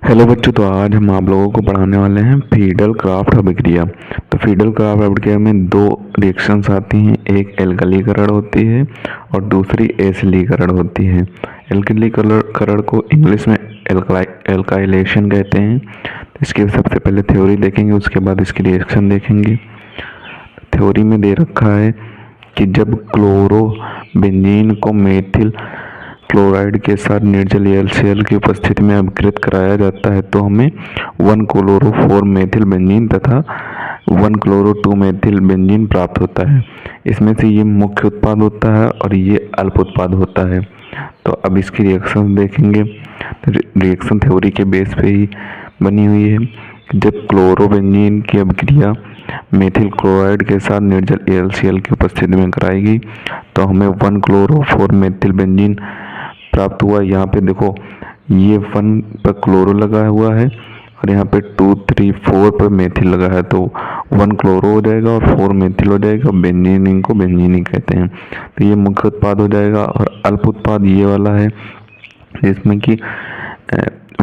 Hello बच्चों, तो आज हम आप लोगों को पढ़ाने वाले हैं फीडल क्राफ्ट अभिक्रिया। तो फीडल क्राफ्ट अभिक्रिया में दो रिएक्शंस आती हैं, एक एल्कलीकरण होती है और दूसरी एसिलीकरण होती है। एल्कलीकरण को इंग्लिश में एल्काइलेशन कहते हैं। इसकी सबसे पहले थ्योरी देखेंगे, उसके बाद इसकी रिएक्शन देखेंगे। थ्योरी में दे रखा है कि जब क्लोरो बेंजीन को मेथिल क्लोराइड के साथ निर्जल HCl की उपस्थिति में अभिकृत कराया जाता है तो हमें 1-क्लोरो-4 मेथिल बेंजीन तथा 1-क्लोरो-2 मेथिल बेंजीन प्राप्त होता है। इसमें से ये मुख्य उत्पाद होता है और ये अल्प उत्पाद होता है। तो अब इसकी रिएक्शन देखेंगे। रिएक्शन थ्योरी के बेस पे ही बनी हुई है। जब क्लोरोबेंजीन की अभिक्रिया मेथिल क्लोराइड के साथ निर्जल HCl की उपस्थिति में कराएगी तो हमें 1-क्लोरो-4 मेथिल बेंजीन प्राप्त हुआ। यहाँ पे देखो, ये 1 पर क्लोरो लगा हुआ है और यहाँ पे 2, 3, 4 पर मेथिल लगा है, तो 1 क्लोरो हो जाएगा और 4 मेथिल हो जाएगा। बेंजीन, इनको बेंजीन ही कहते हैं। तो ये मुख्य उत्पाद हो जाएगा। और अल्प उत्पाद ये वाला है जिसमें कि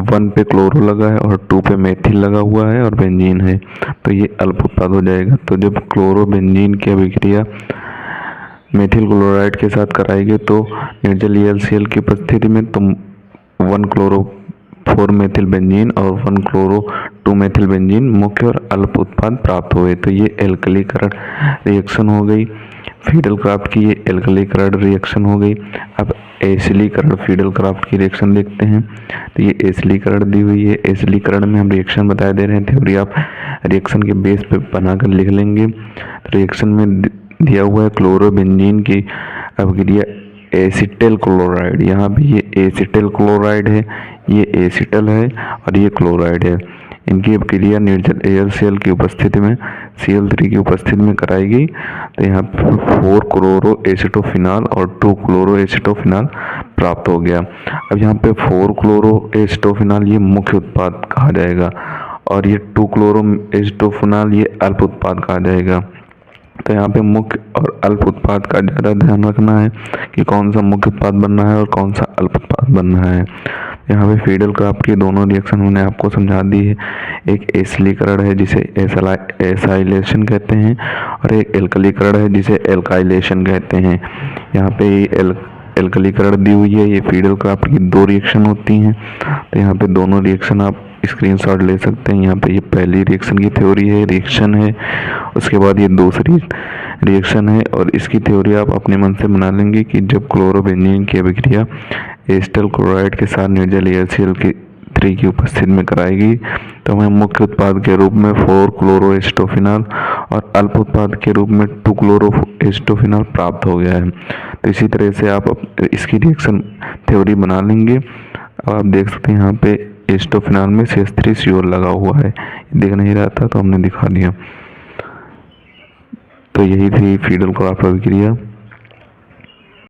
1 पे क्लोरो लगा है और 2 पे मेथिल लगा हुआ है और बेंजीन है, तो ये अल्प उत्पाद हो जाएगा। तो जब क्लोरो बेंजीन की अभिक्रिया मेथिल क्लोराइड के साथ कराएंगे तो निर्जल HCl की उपस्थिति में तुम 1-क्लोरो-4 मेथिल बेंजीन और 1-क्लोरो-2 मेथिल बेंजीन मुख्य और अल्प उत्पाद प्राप्त हुए। तो ये एल्कलीकरण रिएक्शन हो गई। फीडल क्राफ्ट की ये एल्कलीकरण रिएक्शन हो गई। अब एसिलीकरण फीडल क्राफ्ट की रिएक्शन देखते हैं। तो ये एसिलीकरण दी हुई है। एसिलीकरण में हम रिएक्शन बता दे रहे हैं, थ्योरी आप रिएक्शन के बेस पे बनाकर लिख लेंगे। रिएक्शन में दिया हुआ है क्लोरोबेंजीन की अभिक्रिया एसिटल क्लोराइड। यहाँ भी ये एसिटल क्लोराइड है, ये एसिटल है और ये क्लोराइड है। इनकी अभिक्रिया निर्जल HCl की उपस्थिति में Cl3 की उपस्थिति में कराएगी तो यहाँ पर 4-क्लोरो एसिटोफिनॉल और 2-क्लोरो एसिटोफिनॉल प्राप्त हो गया। अब यहाँ पे 4-क्लोरो एसिटोफिनॉल ये मुख्य उत्पाद कहा जाएगा और ये 2-क्लोरो एसिटोफिनॉल ये अल्प उत्पाद कहा जाएगा। तो यहाँ पे मुख्य और अल्प उत्पाद का ज़्यादा ध्यान रखना है कि कौन सा मुख्य उत्पाद बनना है और कौन सा अल्प उत्पाद बनना है। यहाँ पे फीडल क्राफ्ट की दोनों रिएक्शन मैंने आपको समझा दी है। एक एसिलीकरण है जिसे एसाइलेशन कहते हैं और एक एल्कलीकरण है जिसे एल्काइलेशन कहते हैं। यहाँ पे एल्कलीकरण दी हुई है। ये फीडल क्राफ्ट की 2 रिएक्शन होती हैं। तो यहाँ पे दोनों रिएक्शन आप स्क्रीनशॉट ले सकते हैं। यहाँ पे ये पहली रिएक्शन की थ्योरी है, रिएक्शन है, उसके बाद ये दूसरी रिएक्शन है और इसकी थ्योरी आप अपने मन से बना लेंगे कि जब क्लोरोबेंजीन की अभिक्रिया एसिटल क्लोराइड के साथ निर्जल HCl3 की उपस्थिति में कराएगी तो हमें मुख्य उत्पाद के रूप में 4-क्लोरो एसिटोफिनॉल और अल्प उत्पाद के रूप में 2-क्लोरो एसिटोफिनॉल प्राप्त हो गया है। तो इसी तरह से आप इसकी रिएक्शन थ्योरी बना लेंगे। अब आप देख सकते हैं यहाँ पे एसिटोफिनॉल में CH3Cl लगा हुआ है, दिख नहीं रहा था तो हमने दिखा दिया। तो यही थी फीडल क्राफ्ट अभिक्रिया।